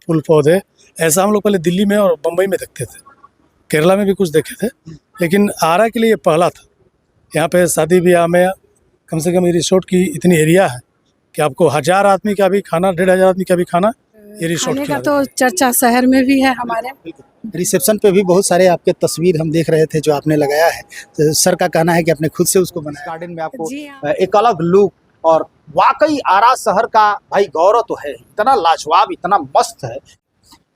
फूल पौधे, ऐसा हम लोग पहले दिल्ली में और बम्बई में देखते थे, केरला में भी कुछ देखे थे, लेकिन आरा के लिए ये पहला था। यहाँ पे शादी ब्याह में कम से कम ये रिसोर्ट की इतनी एरिया है कि आपको 1000 आदमी का भी खाना, 1500 आदमी का भी खाना ये रिसोर्ट खाने का खिला तो चर्चा शहर में भी है हमारे। रिसेप्शन पे भी बहुत सारे आपके तस्वीर हम देख रहे थे जो आपने लगाया है। तो सर का कहना है कि आपने खुद से उसको बनाया। गार्डन में आपको जी हाँ। एक अलग लुक, और वाकई आरा शहर का भाई गौरव तो है, इतना लाजवाब, इतना मस्त है।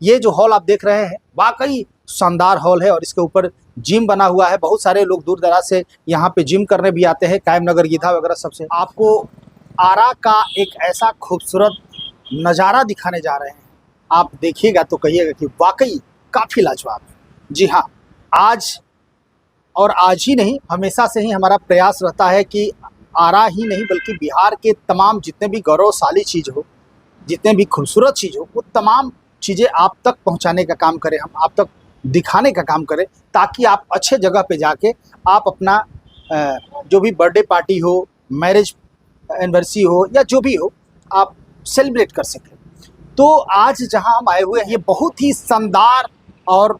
ये जो हॉल आप देख रहे हैं वाकई शानदार हॉल है, और इसके ऊपर जिम बना हुआ है। बहुत सारे लोग दूर दराज से यहाँ पे जिम करने भी आते हैं, कायम नगर गीधा वगैरह सबसे। आपको आरा का एक ऐसा खूबसूरत नज़ारा दिखाने जा रहे हैं, आप देखिएगा तो कहिएगा कि वाकई काफ़ी लाजवाब है। जी हाँ, आज और आज ही नहीं, हमेशा से ही हमारा प्रयास रहता है कि आरा ही नहीं बल्कि बिहार के तमाम जितने भी गौरवशाली चीज़ हो, जितने भी खूबसूरत चीज़ हो, वो तमाम चीज़ें आप तक पहुंचाने का काम करें, हम आप तक दिखाने का काम करें, ताकि आप अच्छे जगह पे जाके आप अपना जो भी बर्थडे पार्टी हो, मैरिज एनिवर्सरी हो या जो भी हो, आप सेलिब्रेट कर सकें। तो आज जहां हम आए हुए हैं ये बहुत ही शानदार और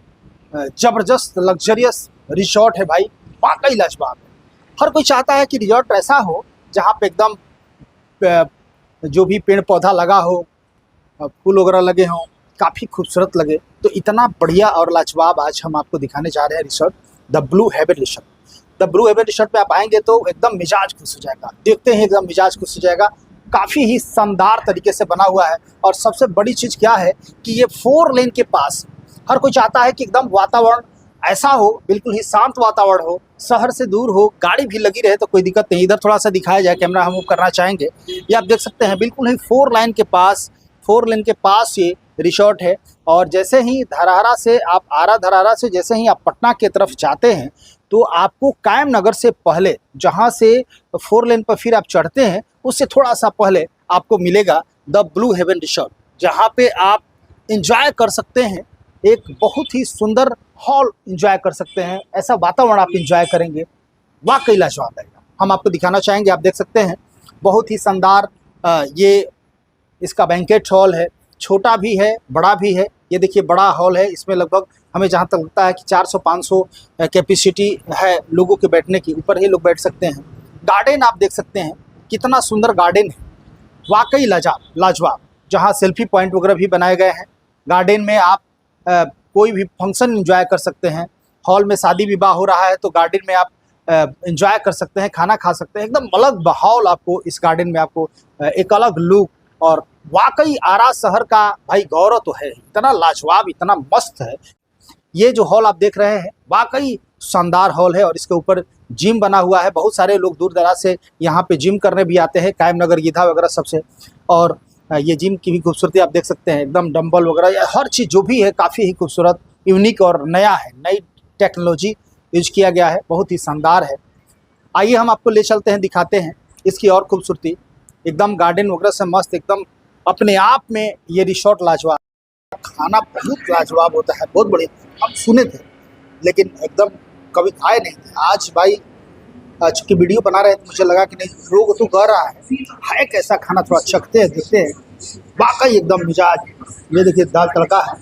ज़बरदस्त लग्जरियस रिसोर्ट है भाई, वाकई लाजवाब है। हर कोई चाहता है कि रिसोर्ट ऐसा हो जहां पे एकदम जो भी पेड़ पौधा लगा हो, फूल वगैरह लगे हों, काफ़ी खूबसूरत लगे। तो इतना बढ़िया और लाजवाब आज हम आपको दिखाने जा रहे हैं resort, the Blue Heaven resort. The Blue Heaven resort पे आप आएंगे तो एकदम मिजाज खुश हो जाएगा, देखते हैं एकदम मिजाज खुश हो जाएगा। काफ़ी ही शानदार तरीके से बना हुआ है, और सबसे बड़ी चीज़ क्या है कि ये 4 लेन के पास। हर कोई चाहता है कि एकदम वातावरण ऐसा हो, बिल्कुल ही शांत वातावरण हो, शहर से दूर हो, गाड़ी भी लगी रहे तो कोई दिक्कत नहीं। इधर थोड़ा सा दिखाया जाए, कैमरा हम करना चाहेंगे। ये आप देख सकते हैं बिल्कुल ही 4 लेन के पास ये रिसोर्ट है। और जैसे ही धरहरा से आप धरहरा से जैसे ही आप पटना की तरफ जाते हैं तो आपको कायम नगर से पहले, जहां से 4 लेन पर फिर आप चढ़ते हैं, उससे थोड़ा सा पहले आपको मिलेगा द ब्लू हेवन रिसोर्ट, जहां पे आप इंजॉय कर सकते हैं, एक बहुत ही सुंदर हॉल इंजॉय कर सकते हैं। ऐसा वातावरण आप इंजॉय करेंगे, वाकई लाजवाब रहेगा। हम आपको दिखाना चाहेंगे, आप देख सकते हैं बहुत ही शानदार ये इसका बैंकेट हॉल है, छोटा भी है बड़ा भी है। ये देखिए बड़ा हॉल है, इसमें लगभग हमें जहाँ तक लगता है कि 400-500 कैपेसिटी है लोगों के बैठने की, ऊपर ही लोग बैठ सकते हैं। गार्डन आप देख सकते हैं, कितना सुंदर गार्डन है, वाकई लाजवाब, जहाँ सेल्फी पॉइंट वगैरह भी बनाए गए हैं। गार्डन में आप कोई भी फंक्शन एंजॉय कर सकते हैं। हॉल में शादी विवाह हो रहा है तो गार्डन में आप एंजॉय कर सकते हैं, खाना खा सकते हैं। एकदम अलग माहौल आपको इस गार्डन में, आपको एक अलग लुक, और वाकई आरा शहर का भाई गौरव तो है, इतना लाजवाब, इतना मस्त है। ये जो हॉल आप देख रहे हैं वाकई शानदार हॉल है, और इसके ऊपर जिम बना हुआ है। बहुत सारे लोग दूर दराज से यहाँ पे जिम करने भी आते हैं, कायम नगर गीधा वगैरह सबसे। और ये जिम की भी खूबसूरती आप देख सकते हैं, एकदम डंबल वगैरह हर चीज़ जो भी है काफ़ी ही खूबसूरत, यूनिक और नया है, नई टेक्नोलॉजी यूज किया गया है, बहुत ही शानदार है। आइए हम आपको ले चलते हैं, दिखाते हैं इसकी और खूबसूरती। एकदम गार्डन वगैरह से मस्त, एकदम अपने आप में ये रिसोर्ट लाजवाब। खाना बहुत लाजवाब होता है, बहुत बढ़िया। हम सुने थे लेकिन एकदम कभी खाए नहीं थे। आज भाई चूँकि वीडियो बना रहे थे, मुझे लगा कि नहीं, लोग तो कह रहा है कैसा खाना, थोड़ा चखते हैं, देखते हैं। वाकई एकदम मिजाज। ये देखिए दाल तड़का है,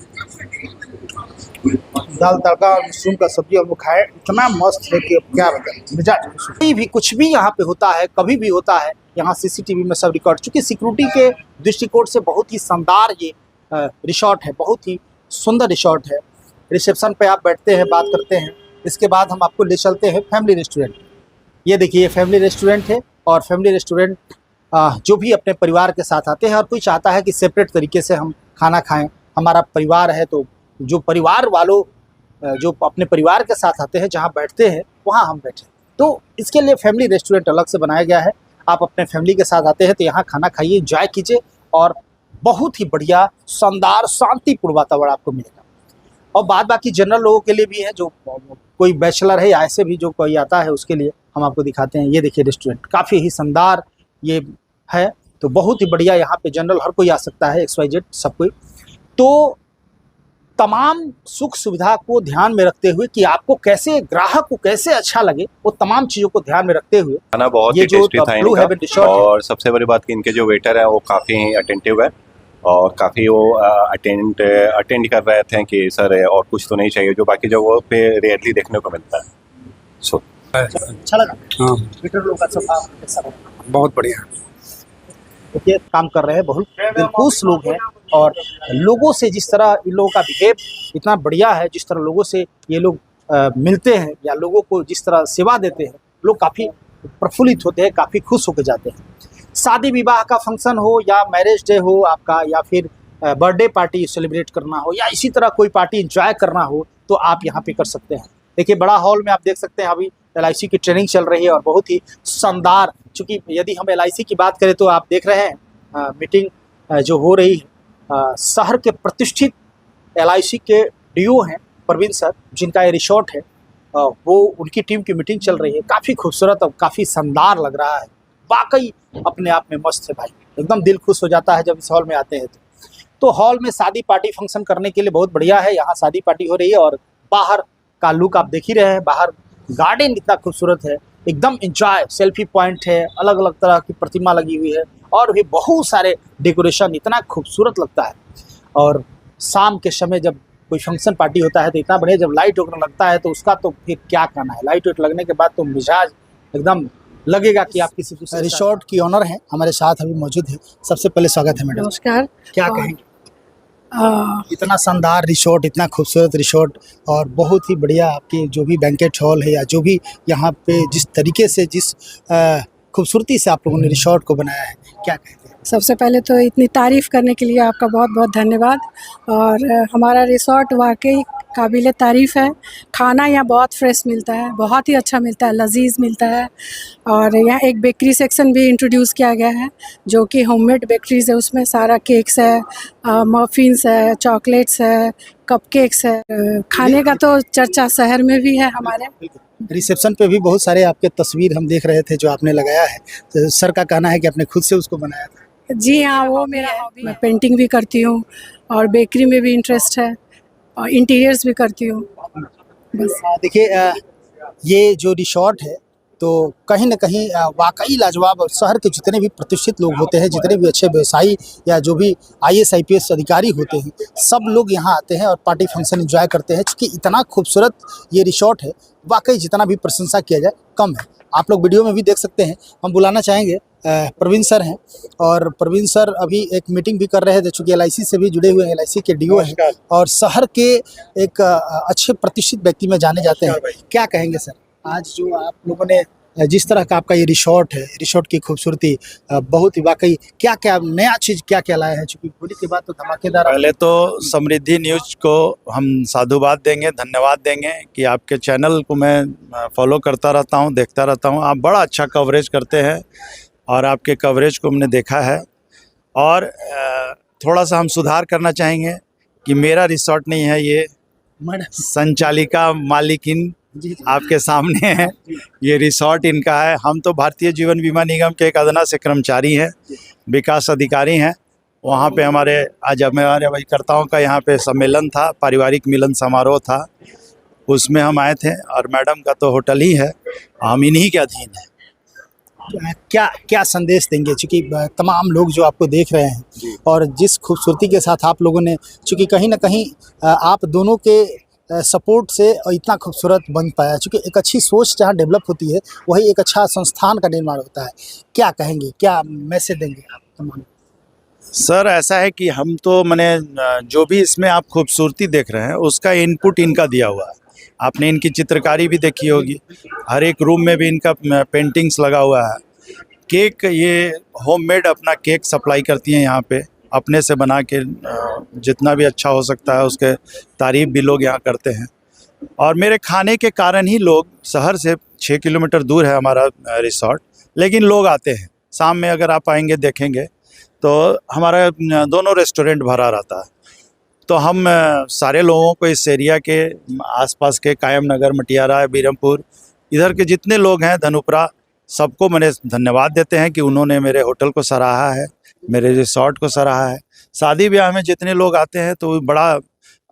दाल तड़का और मशरूम का सब्जी हम लोग खाए, इतना मस्त है कि क्या बताएं, मिजाज। कहीं भी कुछ भी यहाँ पे होता है, कभी भी होता है, यहाँ CCTV में सब रिकॉर्ड। चूँकि सिक्योरिटी के दृष्टिकोण से बहुत ही शानदार ये रिसोर्ट है, बहुत ही सुंदर रिसोर्ट है। रिसेप्शन पे आप बैठते हैं, बात करते हैं, इसके बाद हम आपको ले चलते हैं फैमिली रेस्टोरेंट। ये देखिए ये फैमिली रेस्टोरेंट है, और फैमिली रेस्टोरेंट जो भी अपने परिवार के साथ आते हैं, और कोई चाहता है कि सेपरेट तरीके से हम खाना खाएं, हमारा परिवार है तो जो परिवार वालों जो अपने परिवार के साथ आते हैं, जहां बैठते हैं वहां हम बैठे। तो इसके लिए फैमिली रेस्टोरेंट अलग से बनाया गया है। आप अपने फैमिली के साथ आते हैं तो यहाँ खाना खाइए, एंजॉय कीजिए, और बहुत ही बढ़िया शानदार शांतिपूर्ण वातावरण आपको मिलेगा। और बाद बाकी जनरल लोगों के लिए भी है, जो कोई बैचलर है या ऐसे भी जो कोई आता है उसके लिए हम आपको दिखाते हैं। ये देखिए रेस्टोरेंट काफ़ी ही शानदार ये है, तो बहुत ही बढ़िया। यहाँ पे जनरल हर कोई आ सकता है, XYZ सब कोई। तो तमाम सुख सुविधा को ध्यान में रखते हुए कि आपको कैसे, ग्राहक को कैसे अच्छा लगे, वो तमाम चीज़ों को ध्यान में रखते हुए खाना बहुत ही टेस्टी था इनका। और सबसे बड़ी बात कि इनके जो वेटर है वो काफ़ी अटेंटिव है, और काफ़ी वो अटेंड कर रहे थे कि सर और कुछ तो नहीं चाहिए, जो बाकी जगहों पे रेयरली देखने को मिलता है। सो अच्छा लगा। हाँ ट्विटर लोग का स्वभाव कैसा लगा? बहुत बढ़िया। देखिए काम कर रहे हैं, बहुत दिलखुश लोग हैं और लोगों से जिस तरह इन लोगों का बिहेव इतना बढ़िया है, जिस तरह लोगों से ये लोग मिलते हैं या लोगों को जिस तरह सेवा देते हैं, लोग काफ़ी प्रफुल्लित होते हैं, काफ़ी खुश होकर जाते हैं। शादी विवाह का फंक्शन हो या मैरिज डे हो आपका, या फिर बर्थडे पार्टी सेलिब्रेट करना हो, या इसी तरह कोई पार्टी एंजॉय करना हो, तो आप यहाँ पे कर सकते हैं। देखिए बड़ा हॉल में आप देख सकते हैं अभी LIC की ट्रेनिंग चल रही है और बहुत ही शानदार, चूँकि यदि हम LIC की बात करें तो आप देख रहे हैं मीटिंग जो हो रही है, शहर के प्रतिष्ठित LIC के DO हैं प्रवीण सर, जिनका ये रिसोर्ट है, वो उनकी टीम की मीटिंग चल रही है। काफ़ी खूबसूरत और काफ़ी शानदार लग रहा है, वाकई अपने आप में मस्त है भाई, एकदम दिल खुश हो जाता है जब इस हॉल में आते हैं। तो हॉल में शादी पार्टी फंक्शन करने के लिए बहुत बढ़िया है, यहाँ शादी पार्टी हो रही है और बाहर का लुक आप देख ही रहे हैं, बाहर गार्डन इतना खूबसूरत है, एकदम एंजॉय, सेल्फी पॉइंट है, अलग अलग तरह की प्रतिमा लगी हुई है और भी बहुत सारे डेकोरेशन, इतना खूबसूरत लगता है। और शाम के समय जब कोई फंक्शन पार्टी होता है तो इतना बढ़िया, जब लाइट वगैरह लगता है तो उसका तो फिर क्या कहना है। लाइट वाइट लगने के बाद तो मिजाज एकदम लगेगा कि आप किसी रिसोर्ट की ऑनर हैं, हमारे साथ अभी मौजूद है। सबसे पहले स्वागत है मैडम। नमस्कार। क्या और, कहेंगे? इतना शानदार रिसोर्ट, इतना खूबसूरत रिसोर्ट और बहुत ही बढ़िया आपकी जो भी बैंकेट हॉल है या जो भी यहाँ पे जिस तरीके से जिस खूबसूरती से आप लोगों ने रिसोर्ट को बनाया है, क्या कहते हैं? सबसे पहले तो इतनी तारीफ़ करने के लिए आपका बहुत बहुत धन्यवाद। और हमारा रिसोर्ट वाकई काबिल तारीफ़ है। खाना यहाँ बहुत फ्रेश मिलता है, बहुत ही अच्छा मिलता है, लजीज मिलता है। और यहाँ एक बेकरी सेक्शन भी इंट्रोड्यूस किया गया है, जो कि होममेड बेकरीज है, उसमें सारा केक्स है, मफ़िन्स है, चॉकलेट्स है, कपकेक्स है। खाने का तो चर्चा शहर में भी है हमारे। रिसेप्शन पे भी बहुत सारे आपके तस्वीर हम देख रहे थे जो आपने लगाया है, तो सर का कहना है कि आपने खुद से उसको बनाया था। जी हाँ, वो मेरा हॉबी है। मैं पेंटिंग भी करती हूँ और बेकरी में भी इंटरेस्ट है और इंटीरियर्स भी करती हूँ। बस देखिए ये जो रिसोर्ट है तो कहीं ना कहीं वाकई लाजवाब, और शहर के जितने भी प्रतिष्ठित लोग होते हैं, जितने भी अच्छे व्यवसायी या जो भी IAS IPS अधिकारी होते हैं, सब लोग यहाँ आते हैं और पार्टी फंक्शन एंजॉय करते हैं। क्योंकि इतना खूबसूरत ये रिसोर्ट है, वाकई जितना भी प्रशंसा किया जाए कम है। आप लोग वीडियो में भी देख सकते हैं। हम बुलाना चाहेंगे प्रवीण सर हैं, और प्रवीण सर अभी एक मीटिंग भी कर रहे थे, चूँकि LIC से भी जुड़े हुए हैं, LIC के DO हैं और शहर के एक अच्छे प्रतिष्ठित व्यक्ति में जाने जाते हैं। क्या कहेंगे सर, आज जो आप लोगों ने जिस तरह का आपका ये रिसोर्ट है, रिसोर्ट की खूबसूरती बहुत ही वाकई, क्या क्या नया चीज़ क्या क्या लाया है? चूँकि होली के बाद तो धमाकेदार। पहले तो समृद्धि न्यूज को हम साधुवाद देंगे, धन्यवाद देंगे कि आपके चैनल को मैं फॉलो करता रहता हूं, देखता रहता हूं। आप बड़ा अच्छा कवरेज करते हैं और आपके कवरेज को हमने देखा है। और थोड़ा सा हम सुधार करना चाहेंगे कि मेरा रिसोर्ट नहीं है, ये संचालिका मालिकिन आपके सामने है, ये रिसोर्ट इनका है। हम तो भारतीय जीवन बीमा निगम के एक अदना से कर्मचारी हैं, विकास अधिकारी हैं। वहाँ पे आज हमारे अभिकर्ताओं का यहाँ पे सम्मेलन था, पारिवारिक मिलन समारोह था, उसमें हम आए थे। और मैडम का तो होटल ही है, हम इन्हीं के अधीन हैं। क्या क्या संदेश देंगे, चूँकि तमाम लोग जो आपको देख रहे हैं और जिस खूबसूरती के साथ आप लोगों ने, चूँकि कहीं ना कहीं आप दोनों के सपोर्ट से इतना खूबसूरत बन पाया, चूँकि एक अच्छी सोच जहाँ डेवलप होती है वही एक अच्छा संस्थान का निर्माण होता है। क्या कहेंगे, क्या मैसेज देंगे आप तमाम? सर ऐसा है कि हम तो जो भी इसमें आप खूबसूरती देख रहे हैं उसका इनपुट इनका दिया हुआ है। आपने इनकी चित्रकारी भी देखी होगी, हर एक रूम में भी इनका पेंटिंग्स लगा हुआ है। केक, ये होममेड अपना केक सप्लाई करती हैं यहाँ पे, अपने से बना के, जितना भी अच्छा हो सकता है उसके तारीफ भी लोग यहाँ करते हैं। और मेरे खाने के कारण ही लोग, शहर से 6 किलोमीटर दूर है हमारा रिसोर्ट, लेकिन लोग आते हैं। शाम में अगर आप आएंगे देखेंगे तो हमारा दोनों रेस्टोरेंट भरा रहता है। तो हम सारे लोगों को इस एरिया के आसपास के कायम नगर, मटियारा, बीरमपुर, इधर के जितने लोग हैं, धनुपरा, सबको मैंने धन्यवाद देते हैं कि उन्होंने मेरे होटल को सराहा है, मेरे रिसोर्ट को सराहा है। शादी ब्याह में जितने लोग आते हैं तो बड़ा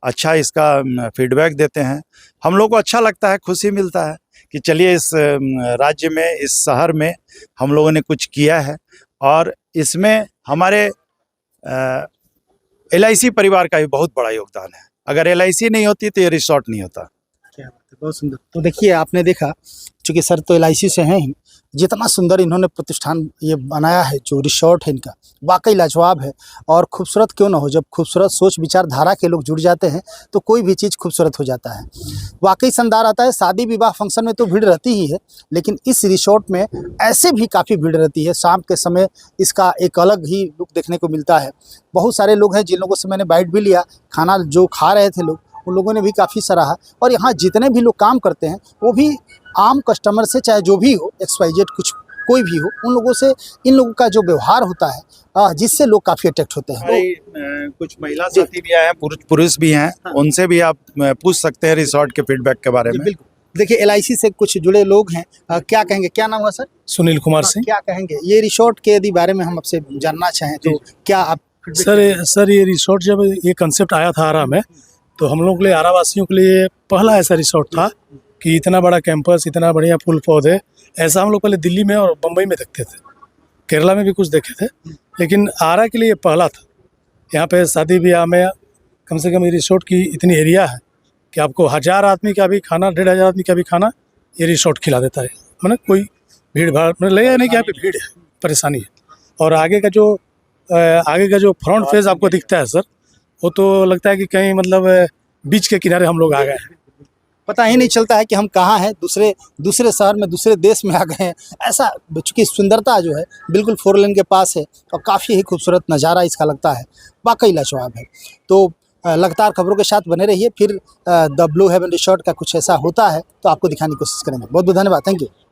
अच्छा इसका फीडबैक देते हैं। हम लोग को अच्छा लगता है, खुशी मिलता है कि चलिए इस राज्य में, इस शहर में हम लोगों ने कुछ किया है। और इसमें हमारे LIC परिवार का भी बहुत बड़ा योगदान है। अगर LIC नहीं होती तो ये रिसोर्ट नहीं होता। क्या बात है, बहुत सुंदर। तो देखिए आपने देखा, चूंकि सर तो LIC से हैं ही, जितना सुंदर इन्होंने प्रतिष्ठान ये बनाया है, जो रिसोर्ट है इनका वाकई लाजवाब है। और खूबसूरत क्यों ना हो, जब खूबसूरत सोच विचारधारा के लोग जुड़ जाते हैं तो कोई भी चीज़ खूबसूरत हो जाता है। वाकई शानदार आता है। शादी विवाह फंक्शन में तो भीड़ रहती ही है, लेकिन इस रिसोर्ट में ऐसे भी काफ़ी भीड़ रहती है। शाम के समय इसका एक अलग ही लुक देखने को मिलता है। बहुत सारे लोग हैं जिन लोगों से मैंने बाइट भी लिया, खाना जो खा रहे थे लोग, उन लोगों ने भी काफ़ी सराहा। और यहाँ जितने भी लोग काम करते हैं वो भी आम कस्टमर से, चाहे जो भी हो, XYZ कुछ कोई भी हो, उन लोगों से इन लोगों का जो व्यवहार होता है जिससे लोग काफ़ी अट्रैक्ट होते हैं। हमारी कुछ महिला साथी भी आए हैं, पुरुष भी हैं, उनसे भी आप पूछ सकते हैं रिसोर्ट के फीडबैक के बारे में। बिल्कुल। देखिए LIC से कुछ जुड़े लोग हैं, क्या कहेंगे, क्या नाम हुआ सर? सुनील कुमार सिंह। क्या कहेंगे ये रिसोर्ट के यदि बारे में हम आपसे जानना चाहें तो क्या आप? सर ये रिसोर्ट जब ये कंसेप्ट आया था आरा में, तो हम लोग के लिए, आरा वासियों के लिए पहला ऐसा रिसोर्ट था कि इतना बड़ा कैंपस, इतना बढ़िया फूल पौधे, ऐसा हम लोग पहले दिल्ली में और बम्बई में देखते थे, केरला में भी कुछ देखे थे, लेकिन आरा के लिए ये पहला था। यहाँ पे शादी ब्याह में कम से कम ये रिसोर्ट की इतनी एरिया है कि आपको 1000 आदमी का भी खाना, 1500 आदमी का भी खाना ये रिसोर्ट खिला देता है। मतलब कोई भीड़ भाड़ मतलब लगेगा नहीं कि यहाँ पे भीड़ है, परेशानी है। और आगे का जो फ्रंट फेज आपको दिखता है सर, वो तो लगता है कि कहीं मतलब बीच के किनारे हम लोग आ गए हैं। पता ही नहीं चलता है कि हम कहाँ हैं, दूसरे शहर में, दूसरे देश में आ गए हैं। ऐसा, चूँकि सुंदरता जो है बिल्कुल 4 लेन के पास है और काफ़ी ही खूबसूरत नज़ारा इसका लगता है, वाकई लाजवाब है। तो लगातार खबरों के साथ बने रहिए। फिर द ब्लू हेवन रिसोर्ट का कुछ ऐसा होता है तो आपको दिखाने की कोशिश करेंगे। बहुत बहुत धन्यवाद, थैंक यू।